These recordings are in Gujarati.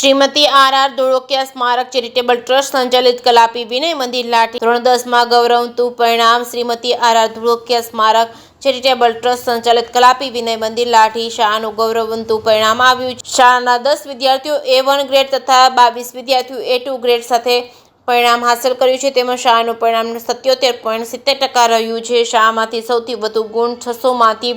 શ્રીમતી આર ધોળકિયા સ્મારક ચેરિટેબલ ટ્રસ્ટ સંચાલિત કલાપી વિનય મંદિર લાઠી ધોરણ 10માં ગૌરવતું પરિણામ શ્રીમતી આર ધોળકિયા સ્મારક ચેરિટેબલ ટ્રસ્ટ સંચાલિત કલાપી વિનય મંદિર લાઠી શાળાનું ગૌરવવંતું પરિણામ આવ્યું. શાળાના 10 વિદ્યાર્થીઓ A1 ગ્રેડ તથા 22 વિદ્યાર્થીઓ A2 ગ્રેડ સાથે પરિણામ હાંસલ કર્યું છે. તેમાં શાળાનું પરિણામ 77.70% રહ્યું છે. શાળામાંથી સૌથી વધુ ગુણ 600માંથી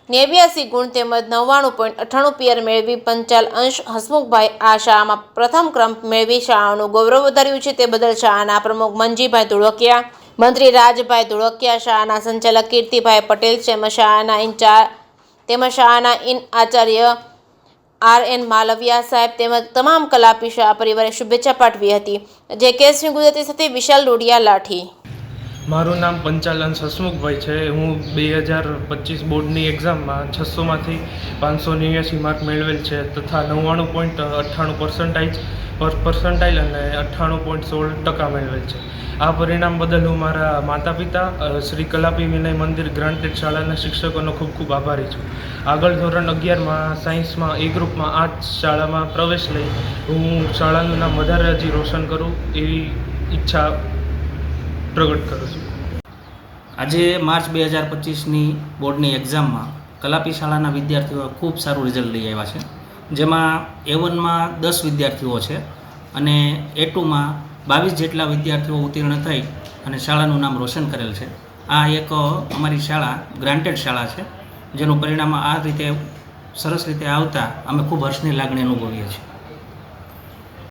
589 ગુણ તેમજ 99.98 પીઆર મેળવી પંચાલ અંશ હસમુખભાઈ આ શાળામાં પ્રથમ ક્રમ મેળવી શાળાનું ગૌરવ વધાર્યું છે. તે બદલ શાળાના પ્રમુખ મંજીભાઈ ધોળકિયા, મંત્રી રાજભાઈ ધોળકિયા, શાળાના સંચાલક કીર્તિભાઈ પટેલ તેમજ શાળાના આચાર્ય RN માલવિયા સાહેબ તેમજ તમામ કલાપી શાળા પરિવારે શુભેચ્છા પાઠવી હતી. જે કેસરી ગુજરાતી સાથે વિશાલ ડોડિયા લાઠી. મારું નામ પંચાલ અંશ હસમુખભાઈ છે. હું 2025 બોર્ડની એક્ઝામમાં 600માંથી 589 માર્ક મેળવેલ છે તથા 99.98% પર્સન્ટાઇલ અને 98.16% મેળવેલ છે. આ પરિણામ બદલ હું મારા માતા પિતા શ્રી કલાપી વિનય મંદિર ગ્રાન્ટેડ શાળાના શિક્ષકોનો ખૂબ ખૂબ આભારી છું. આગળ ધોરણ 11માં સાયન્સમાં A ગ્રુપમાં આ શાળામાં પ્રવેશ લઈ હું શાળાનું નામ વધારે હજી રોશન કરું એવી ઈચ્છા પ્રગટ કરું છું. આજે માર્ચ 2025ની બોર્ડની એક્ઝામમાં કલાપી શાળાના વિદ્યાર્થીઓ ખૂબ સારું રિઝલ્ટ લઈ આવ્યા છે. જેમાં A1માં 10 વિદ્યાર્થીઓ છે અને A2માં 22 જેટલા વિદ્યાર્થીઓ ઉત્તીર્ણ થઈ અને શાળાનું નામ રોશન કરેલ છે. આ એક અમારી શાળા ગ્રાન્ટેડ શાળા છે જેનું પરિણામ આ રીતે સરસ રીતે આવતા અમે ખૂબ હર્ષની લાગણી અનુભવીએ છીએ.